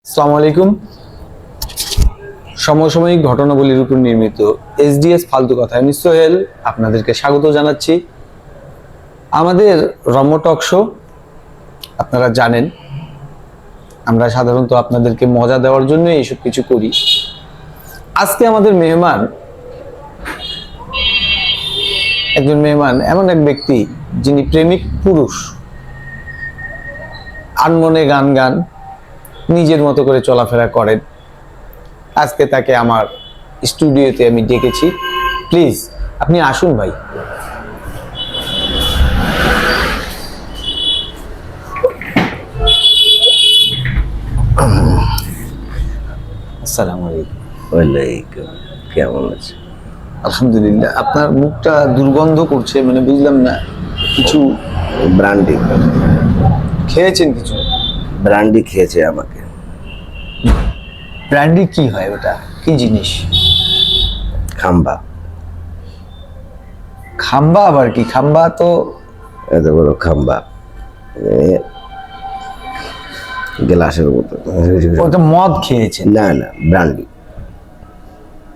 আসসালামু আলাইকুম। সমসাময়িক ঘটনাবলীর উপর নির্মিত এসডিএস ফালতু কথা, আমি সোহেল আপনাদেরকে স্বাগত জানাচ্ছি। আমাদের রম্য টক শো, আপনারা জানেন আমরা সাধারণত আপনাদেরকে মজা দেওয়ার জন্য এইসব কিছু করি। আজকে আমাদের একজন মেহমান এমন এক ব্যক্তি যিনি প্রেমিক পুরুষ, আনমনে গান নিজের মতো করে চলাফেরা করেন। আজকে তাকে আমার স্টুডিওতে আমি ডেকেছি। প্লিজ আপনি আসুন ভাই। আসসালামু আলাইকুম। ওয়ালাইকুম, কেমন আছে? আলহামদুলিল্লাহ। আপনার মুখটা দুর্গন্ধ করছে, মানে বুঝলাম না, কিছু ব্র্যান্ডি খেয়েছেন? কিছু ব্র্যান্ডি খেয়েছে আমাকে। ব্র্যান্ডি কি হয়? ওটা কি জিনিস? খাম্বা। খাম্বা আবার কি? খাম্বা তো এত বড় খাম্বা, গ্লাসের মতো। ওটা মদ খেয়েছেন? না না, ব্র্যান্ডি।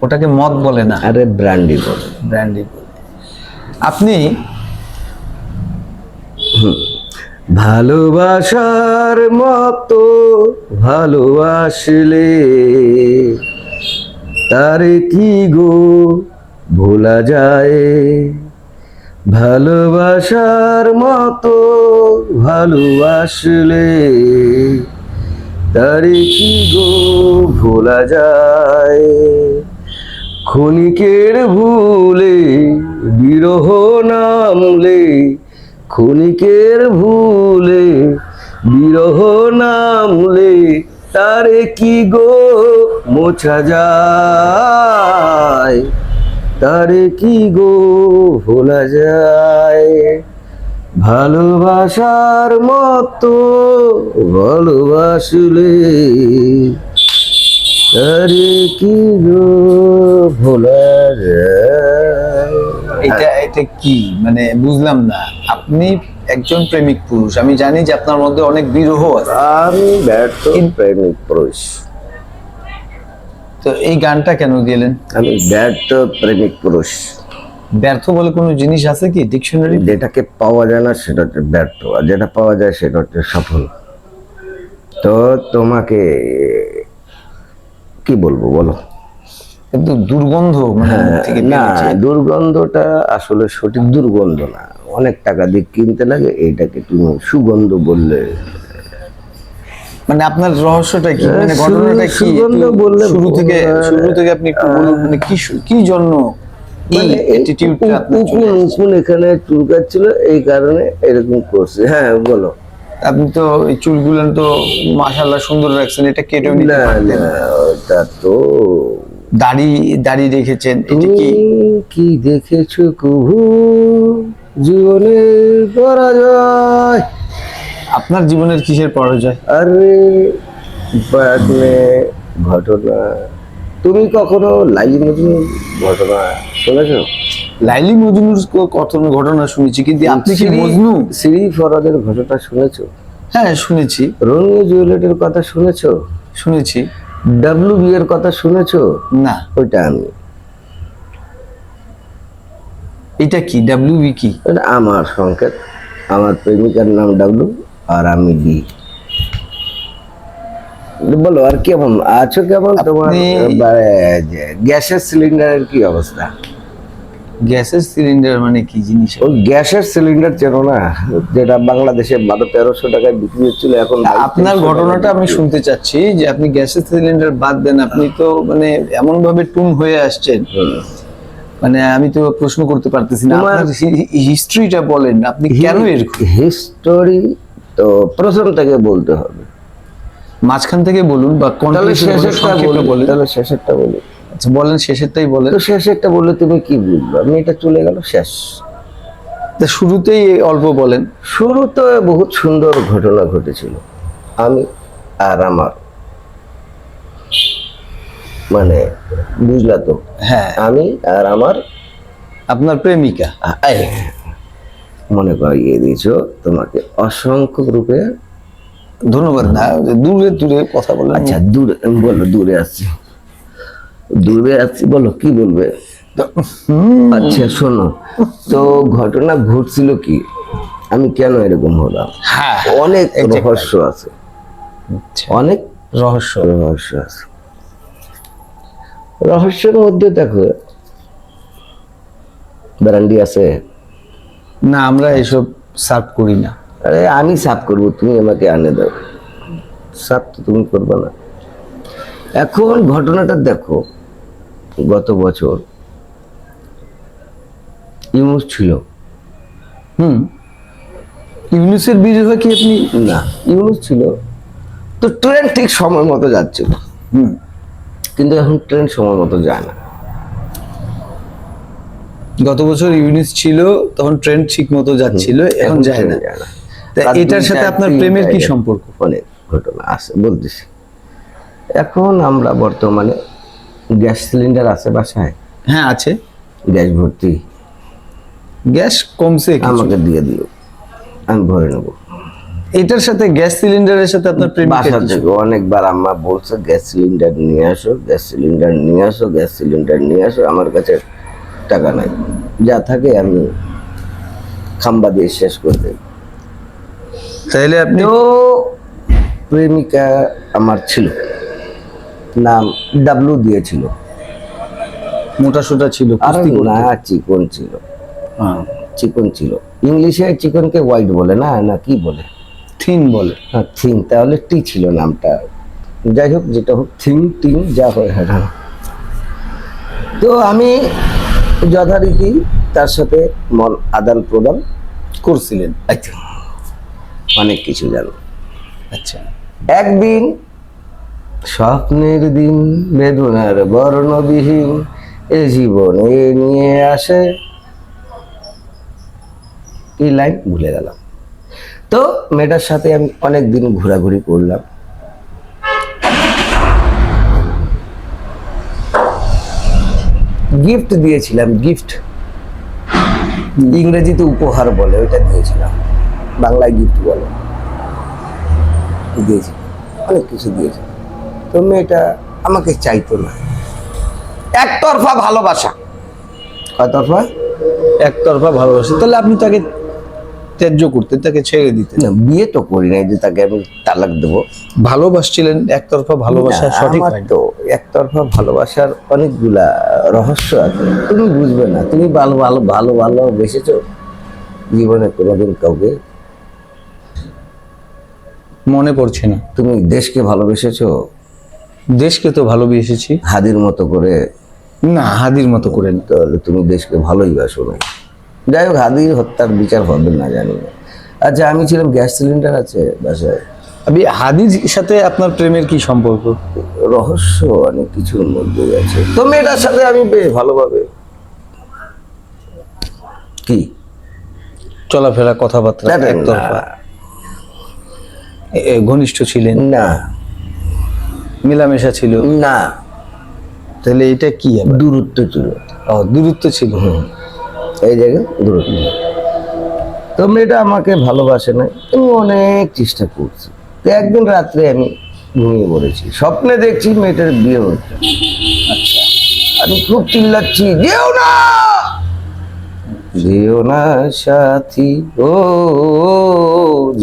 ওটাকে মদ বলে না, আরে ব্র্যান্ডি বলে। ব্র্যান্ডি বলে। আপনি ভালোবাসার মতো ভালোবাসলে তারে কি গো ভোলা যায়? ভালোবাসার মতো ভালোবাসলে তারে কি গো ভোলা যায়? ক্ষণিকের ভুলে বিরহ নামলে, ক্ষণিকের ভুলে বিরহ নামলে তারে কি গো মোছা যায়? তারে কি গো ভোলা যায়? ভালোবাসার মতো ভালোবাসলে তারে কি গো ভোলা যায়? এটা কি, মানে বুঝলাম না। আপনি একজন প্রেমিক পুরুষ, আমি জানি যে আপনার মধ্যে অনেক বিরহ আছে। আমি ব্যর্থ প্রেমিক পুরুষ। তো এই গানটা কেন গেলেন? আমি ব্যর্থ প্রেমিক পুরুষ। ব্যর্থ বলে কোনো জিনিস আছে কি ডিকশনারি? যেটাকে পাওয়া যায় না সেটা হচ্ছে ব্যর্থ, আর যেটা পাওয়া যায় সেটা হচ্ছে সফল। তো তোমাকে কি বলবো বলো? কিন্তু দুর্গন্ধ, মানে মুখ থেকে না, বেরোচ্ছে। দুর্গন্ধটা আসলে সঠিক দুর্গন্ধ না, অনেক টাকা দিয়ে কিনতে লাগে। এইটাকে তুমি সুগন্ধ বললে। মানে আপনার রহস্যটা কি, মানে ঘটনাটা কি? সুগন্ধ বললে শুরু থেকে আপনি একটু বলুন, মানে কি জন্য এই মানে অ্যাটিটিউডটা আপনার চলে এসেছে? উকুন এখানে চুলকাচ্ছিল, এই কারণে এরকম করছে। হ্যাঁ বলো। আপনি তো এই চুলগুলো তো মাশাআল্লাহ সুন্দর রাখছেন, এটা কেটেও নিতে না পারতেন। না, ওটা তো দাড়ি রেখেছেন, এটা তুমি কি? কি দেখেছো কবু জীবনের পরাজয়? আপনার জীবনের কিসের পরাজয়? আরে মানে ঘটনা, তুমি কখনো লাইলি মজনু ঘটনা শুনেছো? লাইলি মজনুর ঘটনা শুনেছি, কিন্তু আপনি কি মজনু? শ্রী ফরহাদের ঘটনা শুনেছো? হ্যাঁ শুনেছি। রোমিও জুলিয়েটের কথা শুনেছো? শুনেছি। ডাব্লিউ এর কথা শুনেছো? না। ওইটা আমি। এটা কি ডাব্লিউবি কি? এটা আমার সংকেত। আমার প্রেমিকার নাম ডাব্লু আর আমি বি। বলো আর কেমন আছো? কেমন তোমার গ্যাসের সিলিন্ডারের কি অবস্থা? গ্যাসের সিলিন্ডার মানে কি জিনিস? ওই গ্যাসের সিলিন্ডার চেনো না, যেটা বাংলাদেশে 1200 টাকায় বিক্রি হচ্ছিল, এখন আপনার ঘটনাটা আমি শুনতে চাচ্ছি, যে আপনি গ্যাসের সিলিন্ডার বাদ দেন, আপনি তো মানে এমন ভাবে টুন হয়ে আসছেন, মানে আমি তো প্রশ্ন করতে পারতেছি না। আপনার হিস্ট্রিটা বলেন, আপনি কেন এরকম? হিস্টোরি তো প্রথম থেকে বলতে হবে, মাঝখান থেকে বলুন, বা তাহলে শেষেরটা বলি। আচ্ছা বলেন, শেষেরটাই বলেন। তো শেষেরটা বললে তুমি কি বুঝবে? আমি এটা চলে গেল শেষ। তা শুরুতেই অল্প বলেন। শুরুতে বহুত সুন্দর ঘটনা ঘটেছিল। আমি আর আমার, মানে বুঝলা তো? হ্যাঁ, আমি আর আমার, আপনার প্রেমিকা। মনে করিয়ে দিয়েছো তোমাকে অসংখ্য রূপে ধন্যবাদ না, দূরে দূরে কথা বলেন। আচ্ছা দূরে বলো, দূরে আসছি, দূরে আসছি, বলো কি বলবে। আচ্ছা শোনো, তো ঘটনা ঘটছিল কি, আমি কেন এরকম হলাম, হ্যাঁ অনেক exactly. রহস্য আছে, আচ্ছা, অনেক রহস্য। রহস্য আছে। রহস্যের মধ্যে দেখো, ব্যারান্ডি আছে? না, আমরা এসব সার্ভ করি না। আরে আমি সাফ করবো, তুমি আমাকে আনে দাও, সাফ তো তুমি করবে না। এখন ঘটনাটা দেখো, গত বছর ইউনুস ছিল ইউনুসের বিরুদ্ধে কি আপনি? না, ইউনুস ছিল তো ট্রেন ঠিক সময় মতো যাচ্ছিল, কিন্তু এখন ট্রেন সময় মতো যায় না। গত বছর ইউনিস ছিল, তখন ট্রেন ঠিক মতো যাচ্ছিল, এখন যায় ট্রেন না। যায় না। তা রাত এটার সাথে দুইটা, আপনার তিনটা, প্রেমের কি এরকম সম্পর্ক? অনেক ঘটনা আছে বলতেছি। এখন আমরা বর্তমানে গ্যাস সিলিন্ডার আছে বাসায়, হ্যাঁ আছে, গ্যাস ভর্তি, গ্যাস কমছে কিছু। আমাকে দিয়ে দিও, আমি ভরে নেবো। এটার সাথে গ্যাস সিলিন্ডারের সাথে আপনার প্রেমিকের বাসা কি থেকে অনেকবার আম্মা বলছে গ্যাস সিলিন্ডার নিয়ে আসো, গ্যাস সিলিন্ডার নিয়ে আসো, গ্যাস সিলিন্ডার নিয়ে আসো। আমার কাছে টাকা নাই, যা থাকে আমি খাম্বা দিয়ে শেষ করে দেই। তাইলে আপনি তো প্রেমিকা আমার ছিল, নাম ডাব্লু দিয়েছিল। মোটা সোটা ছিল, আর কুস্তি করতো। না, চিকন ছিল, হ্যাঁ, চিকন ছিল। ইংলিশে চিকনকে হোয়াইট বলে না, না কি বলে, থিন বলে। হ্যাঁ থিং, তাহলে টি ছিল নামটা। যাই হোক, যেটা হোক, থিং টিং যা হয়, হ্যাঁ। তো আমি যথারীতি তার সাথে মন আদান প্রদান করছিলেন। আচ্ছা, অনেক কিছু জানো। আচ্ছা, একদিন স্বপ্নের দিন, বেদনার বর্ণবিহীন এ জীবনে নিয়ে আসে, এই লাইন ভুলে গেলাম। তো মেয়েটার সাথে আমি অনেক দিন ঘোরাঘুরি করলাম। গিফট দিয়েছিলাম, গিফট ইংরেজিতে উপহার বলে, ওইটা দিয়েছিলাম, বাংলায় গিফট বলে, দিয়েছি, অনেক কিছু দিয়েছি। তো মেয়েটা আমাকে চাইতো না, একতরফা ভালোবাসা। কতরফা? একতরফা ভালোবাসা। তাহলে আপনি তাকে ত্যায্য করতেন, তাকে ছেড়ে দিতেন? না, বিয়ে তো করি নাই যে তাকে আমি তালাক দেবো। ভালোবাসছিলেন, একতরফা ভালোবাসা না, সঠিক আমার হয় না। তো একতরফা ভালোবাসার অনেকগুলা রহস্য আছে, তুমি বুঝবে না। তুমি ভালো ভালো ভালো ভালোবেসেছো জীবনে কোনোদিন কাউকে? মনে পড়ছে না। তুমি দেশকে ভালোবেসেছো দেশকে তো ভালোবেসেছি। হাদির মতো করে? না, হাদির মতো করে না। তাহলে তুমি দেশকে ভালোই বাসো না। যাই হোক, হাদির হত্যার বিচার হবে না জানি না। আচ্ছা, আমি ছিলাম, গ্যাস সিলিন্ডার আছে বাসায়। আপনি হাদির সাথে আপনার প্রেমের কি সম্পর্ক? রহস্য অনেক কিছুর মধ্যে আছে। তো মেয়েটার সাথে আমি বেশ ভালোভাবে কি চলাফেরা, কথাবার্তা একতরফা? ঘনিষ্ঠ ছিলেন? না, মেলামেশা ছিল? না, তাহলে এটা কি আবার? দূরত্ব ছিল। দূরত্ব ছিল। এই জায়গায় দূরত্ব। তো মেয়েটা আমাকে ভালোবাসে না, আমি অনেক চেষ্টা করছি। তো একদিন রাত্রে আমি ঘুমিয়ে পড়েছি, স্বপ্নে দেখছি মেয়েটার বিয়ে হচ্ছে। আচ্ছা, আমি খুব চিল্লাচ্ছি, যেও না, যেও না সাথী, ও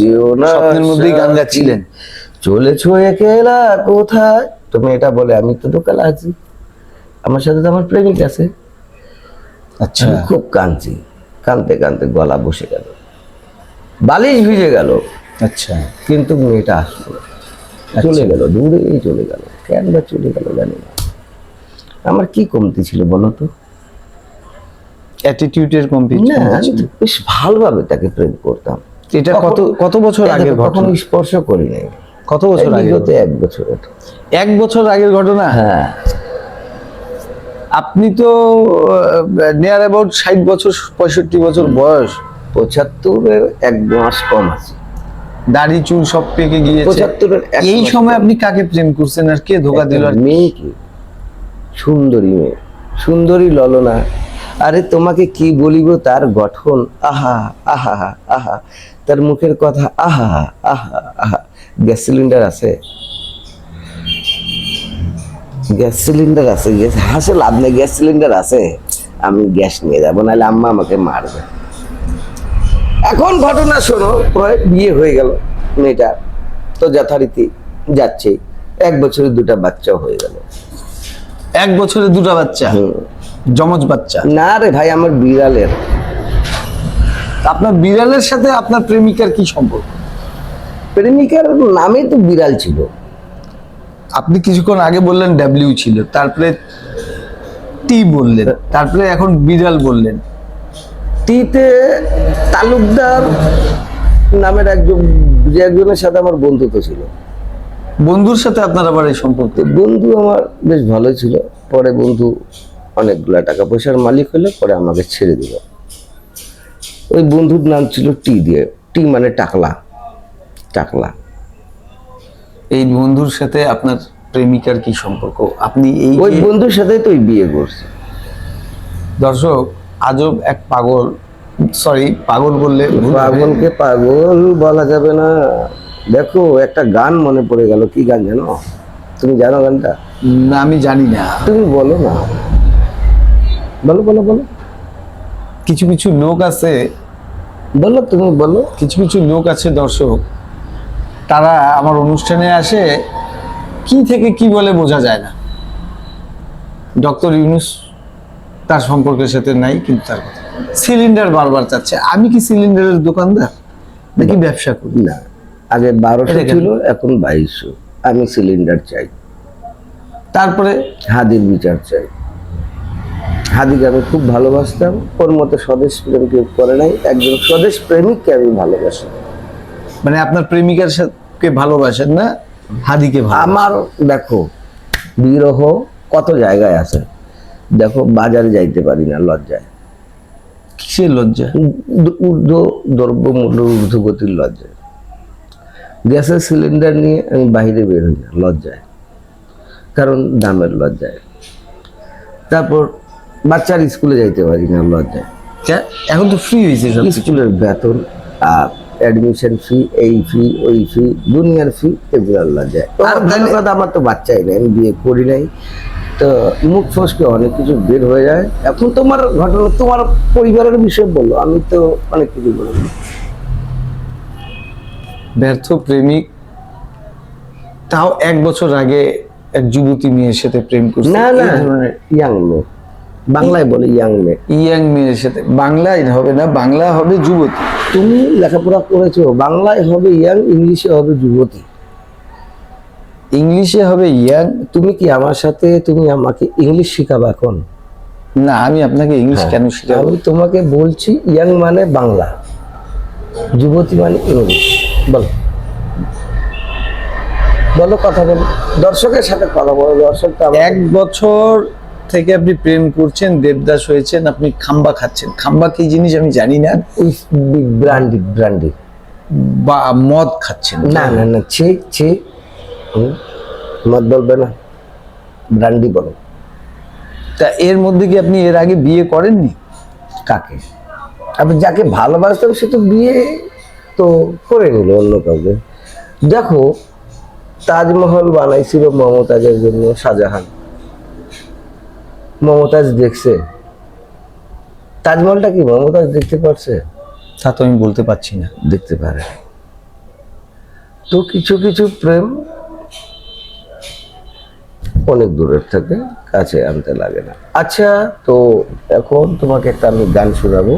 যেও না। স্বপ্নের মধ্যেই গান গাচ্ছিলেন? চলেছো একলা কোথায়? তো মেয়েটা বলে, আমি তো দোকানে আছি, আমার সাথে তো আমার প্রেমিক আছে। আচ্ছা, আমি খুব কাঁদছি, কাঁদতে কাঁদতে গলা বসে গেল, বালিশ ভিজে গেল। আচ্ছা, কিন্তু মেয়েটা আসলো না, চলে গেল, দূরে চলে গেল। কেন বা চলে গেল জানি না। আমার কি কমতি ছিল বলো তো? অ্যাটিটিউডের কমতি না, আমি তো বেশ ভালোভাবে তাকে প্রেম করতাম। এটা কত বছর আগের কখনো ঘটনা? স্পর্শ করি নাই। কত বছর আগে? বিগত 1 বছরের। 1 বছর আগের ঘটনা? হ্যাঁ, আপনি তো নিয়ার অ্যাবাউট 60 বছর 65 বছর বয়স। 75-এর 1 মাস কম আছে। দাড়ি চুল সব পেকে গিয়েছে। 75-এর 1 এই মাস সময় কম। আপনি কাকে প্রেম করছেন আর কে ধোকা দিল? একটা মেয়েকে, সুন্দরী মেয়ে, সুন্দরী ললনা। আরে তোমাকে কি বলিব, তার গঠন, আহা আহা আহা, তার মুখের কথা, আহা আহা আহা, গ্যাস সিলিন্ডার আছে? গ্যাস সিলিন্ডার আছে? গ্যাস হাসে লাভ নেই, গ্যাস সিলিন্ডার আছে, আমি গ্যাস নিয়ে যাবো, নাহলে আম্মা আমাকে মারবে। এখন ঘটনা শোনো, বিয়ে হয়ে গেল, মেয়েটা তো যথারীতি যাচ্ছে, 1 বছরে 2টা বাচ্চাও হয়ে গেল। 1 বছরে 2টা বাচ্চা? যমজ বাচ্চা? না রে ভাই, আমার বিড়ালের। আপনার বিড়ালের সাথে আপনার প্রেমিকার কি সম্পর্ক? প্রেমিকার নামে তো বিড়াল ছিল। আপনি কিছুক্ষণ আগে বললেন ডাব্লিউ ছিল, তারপরে টি বললেন, তারপরে এখন বিড়াল বললেন। টিতে তালুকদার নামের একজনের সাথে আমার বন্ধুত্ব ছিল। বন্ধুর সাথে আপনার আবার এই সম্পর্ক? তো বন্ধু আমার বেশ ভালোই ছিল, পরে বন্ধু অনেকগুলা টাকা পয়সার মালিক হলে পরে আমাকে ছেড়ে দিল। ওই বন্ধুর নাম ছিল টি দিয়ে, টি মানে টাকলা। টাকলা। এই বন্ধুর সাথে আপনার প্রেমিকার কি সম্পর্ক? আপনি এই ওই বন্ধুর সাথে তো বিয়ে করছে। দর্শক, আজব এক পাগল, সরি পাগল বললে ভুল হবে। পাগলকে পাগল বলা যাবে না। দেখো, একটা গান মনে পড়ে গেল। কি গান জানো? তুমি জানো গানটা? না, আমি জানি না। তুমি বলো না, বলো বলো বলো। কিছু কিছু লোক আছে, বলো, তুমি বলো। কিছু কিছু লোক আছে দর্শক, তারা আমার অনুষ্ঠানে আসে, কি থেকে কি বলে বোঝা যায় না। ডক্টর ইউনূস তার সম্পর্কের সাথে নাই, কিন্তু তার কথা সিলিন্ডার বারবার চাচ্ছে। আমি কি সিলিন্ডারের দোকানদার নাকি ব্যবসা করি? না, আগে 1200 এটা কেন? ছিল, এখন 2200। আমি সিলিন্ডার চাই, তারপরে হাদির বিচার চাই। হাদিকে আমি খুব ভালোবাসতাম, ওর মতো স্বদেশ প্রেম কেউ করে নাই। একজন স্বদেশ প্রেমিককে আমি ভালোবাসি। মানে আপনার প্রেমিকার সাথে ভালোবাসেন না, হাদিকে ভালো? আমার দেখো, বিরহ কত জায়গায় আছে। দেখো, বাজারে যাইতে পারি না লজ্জায়, কিসের লজ্জা? ঊর্ধ্ব দ্রব্যমূল্য ঊর্ধ্বগতির লজ্জায়। গ্যাসের সিলিন্ডার নিয়ে আমি বাইরে বের হই না লজ্জায়, কারণ দামের লজ্জায়। তারপর বাচ্চার স্কুলে যাইতে পারি না লজ্জায়। এখন তো ফ্রি হয়েছে সব কিছু। স্কুলের বেতন আর অ্যাডমিশন ফি, এই ফি ওই ফি, দুনিয়ার ফি, এগুলোর লজ্জায়। আর ভালো কথা, আমার তো বাচ্চাই নেই, আমি বিয়ে করি নাই, তো মুখ ফসকে অনেক কিছু বের হয়ে যায়। এখন তোমার ঘটনা, তোমার পরিবারের বিষয় বললো, আমি তো অনেক কিছু বলবো। ব্যর্থ প্রেমিক, তাও 1 বছর আগে এক যুবতী মেয়ের সাথে প্রেম করছে। না না, এই ধরনের ইয়াং মেয়ে, বাংলায় বলে ইয়াং মেয়ে। ইয়াং মেয়ের সাথে, বাংলায় হবে না, বাংলা হবে যুবতী। তুমি লেখাপড়া করেছো, বাংলায় হবে ইয়াং, ইংলিশে হবে যুবতী। ইংলিশে হবে ইয়াং। তুমি কি আমার সাথে, তুমি আমাকে ইংলিশ শিখাবা এখন? না, আমি আপনাকে ইংলিশ কেন শিখাবো? আমি তোমাকে বলছি, ইয়াং মানে বাংলা, যুবতী মানে ইংলিশ। বলো বলো, কথা বলো, দর্শকের সাথে কথা বলো। দর্শক তো 1 বছর থেকে আপনি প্রেম করছেন, দেবদাস হয়েছেন, আপনি খাম্বা খাচ্ছেন। খাম্বা কি জিনিস আমি জানি না। ব্র্যান্ডি ব্র্যান্ডি বা মদ খাচ্ছেন? না না না, ছে ছে, মত বলবে না, ব্র্যান্ডি বলো। তা এর মধ্যে কি আপনি এর আগে বিয়ে করেননি? কাকে? আপনি যাকে ভালোবাসতাম সে তো বিয়ে তো করে নিল অন্য কাউকে। দেখো, তাজমহল বানাইছিল মমতাজের জন্য শাহজাহান। মমতাজ দেখছে তাজমহলটা? কি মমতাজ দেখতে পারছে? তা তো আমি বলতে পারছি না। দেখতে পারে। তো কিছু কিছু প্রেম অনেক দূরের থেকে কাছে আনতে লাগে না। আচ্ছা, তো এখন তোমাকে একটা আমি গান শোনাবো।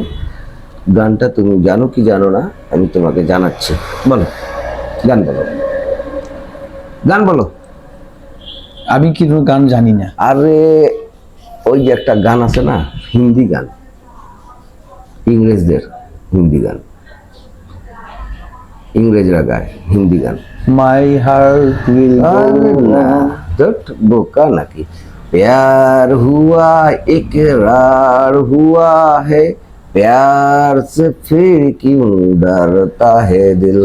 গানটা তুমি জানো কি জানো না আমি তোমাকে জানাচ্ছি। বলো, গান বলো, গান বলো। আমি কি গান জানি না। আরে, ওই যে একটা গান আছে না, হিন্দি গান, ইংরেজদের হিন্দি গান, ইংরেজরা গায় হিন্দি গান। মাই হার্ট উইল বোকা নাকি? प्यार हुआ इकरार हुआ है, प्यार से फिर क्यों डरता है दिल।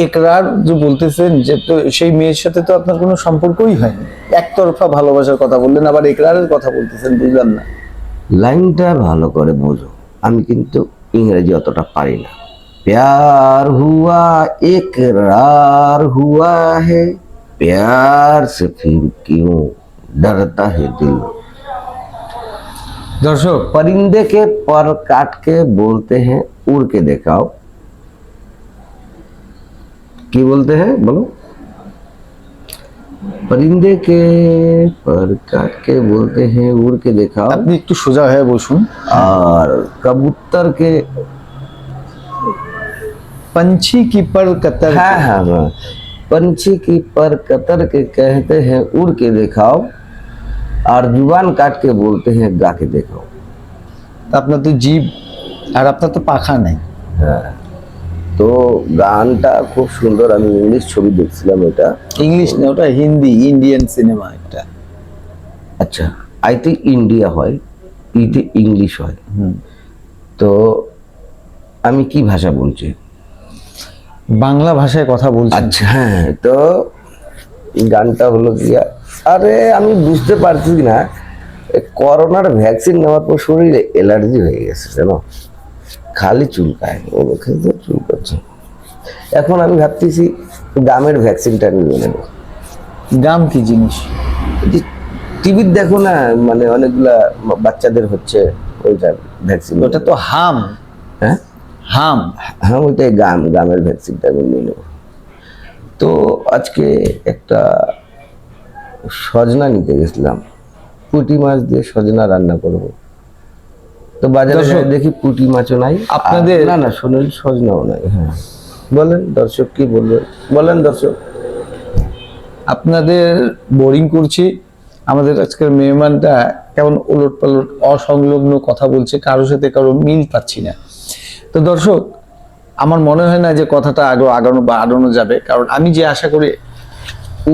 একরার যে বলতেছেন, যে তো সেই মেয়ের সাথে তো আপনার কোনো সম্পর্কই হয়নি, একতরফা ভালোবাসার কথা বললেন, আবার একরারের কথা বলতেছেন, বুঝলাম না। লাইনটা ভালো করে বোঝো, আমি কিন্তু ইংরেজি অতটা পারি না। प्यार हुआ इकरार हुआ है, प्यार से फिर क्यों डरता है दिल। দর্শক, परिंदे के पर काट के बोलते हैं उड़ के दिखाओ। কি बोलते हैं बोलो? परिंदे के पर काट के बोलते हैं उड़ के दिखाओ, আপনি একটু সোজা হয়ে বসুন। और कबूतर के पंछी की पर कतर हाँ हाँ हाँ, पंछी की पर कतर के कहते हैं उड़ के दिखाओ, और जुबान काट के बोलते हैं गा के दिखाओ। আপনার তো জীব আর আপনার তো পাখা নাই। হ্যাঁ, তো গানটা খুব সুন্দর। আমি ইংলিশ ছবি দেখছিলাম এটা। ইংলিশ না, ওটা হিন্দি, ইন্ডিয়ান সিনেমা একটা। আচ্ছা, আইতে ইন্ডিয়া হয়, ইতে ইংলিশ হয়। তো আমি কি ভাষা বলছি? বাংলা ভাষায় কথা বলছেন। আচ্ছা হ্যাঁ, তো গানটা হলো গিয়া, আরে আমি বুঝতে পারছি না, করোনার ভ্যাকসিন নেওয়ার পর শরীরে অ্যালার্জি হয়ে গেছে, জানো, খালি চুলকায়, ও খেতে চুলকাচ্ছে। এখন আমি ভাবতেছি গামের ভ্যাকসিনটা নিয়ে নেব। গাম কি জিনিস? টিভি দেখো না, মানে অনেকগুলা বাচ্চাদের হচ্ছে ওইটা ভ্যাকসিন। ওটা তো হাম। হ্যাঁ হাম। হ্যাঁ, ওইটাই গামের ভ্যাকসিনটা আমি নিয়ে নেব। তো আজকে একটা সজনা নিতে গেছিলাম, পুঁটি মাছ দিয়ে সজনা রান্না করব। তো বাজারে দর্শক, যাই দেখি পুঁটি মাছও নাই, আপনাদের- না না সোনালি সজনাও নাই। হ্যাঁ বলেন দর্শক, কি বলবেন বলেন দর্শক। আপনাদের বোরিং করছি। আমাদের আজকের মেহমানটা কেমন উলট পালট অসংলগ্ন কথা বলছে, কারোর সাথে কারো মিল পাচ্ছি না। তো দর্শক, আমার মনে হয় না যে কথাটা আগে আগানো যাবে, কারণ আমি যে আশা করি।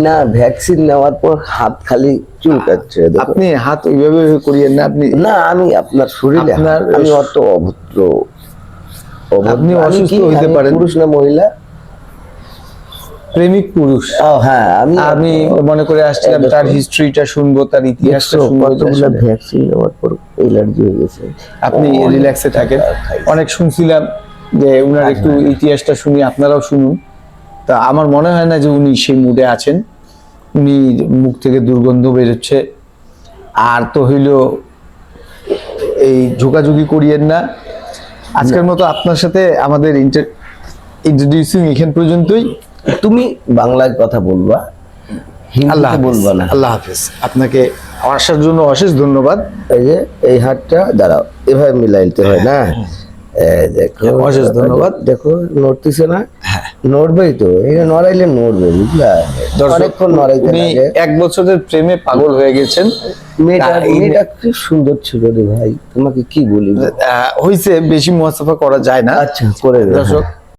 না, ভ্যাকসিন নেওয়ার পর হাত খালি চুলকাচ্ছে। দেখো। আপনি হাত ওইভাবে করিয়েন না। আপনি না, আমি আপনার শরীরে আপনার- আমি অত অভদ্র। আপনি আমি অসুস্থ কি, হইতে আমি পারেন। পুরুষ না মহিলা? প্রেমিক পুরুষ। ও হ্যাঁ, আমি মনে করে আসছিলাম তার হিস্ট্রিটা শুনবো, তার ইতিহাসটা শুনবো। ভ্যাকসিন নেওয়ার পর অ্যালার্জি হয়ে গেছে। আপনি রিল্যাক্সে থাকেন। অনেক শুনছিলাম যে উনার একটু ইতিহাসটা শুনি, আপনারাও শুনুন। তা আমার মনে হয় না যে উনি সেই মুডে আছেন। উনি মুখ থেকে দুর্গন্ধ বেরোচ্ছে। আর তো হইল এই ঝোকাঝুকি করিয়েন না। আজকের মতো আপনার সাথে আমাদের ইন্ট্রোডিউসিং এখান পর্যন্তই। তুমি বাংলায় কথা বলবা, আল্লাহ হিন্দিতে বলবা না। আল্লাহ হাফেজ। আপনাকে আসার জন্য অশেষ ধন্যবাদ। এই যে এই হাতটা দাঁড়াও, এভাবে মিলাইতে হয় না। এই দেখো, অশেষ ধন্যবাদ। দেখো নড়তেছে না, নড়বেই তো, এটা নড়াইলে নড়বে, বুঝলা, অনেকক্ষণ নড়াইতে উনি লাগে। 1 বছরের প্রেমে পাগল হয়ে গেছেন। মেয়েটা কি সুন্দর ছিল রে ভাই, তোমাকে কি বলি। হইছে, বেশি মুহাসাফা করা যায় না। আচ্ছা করে দে। দর্শক,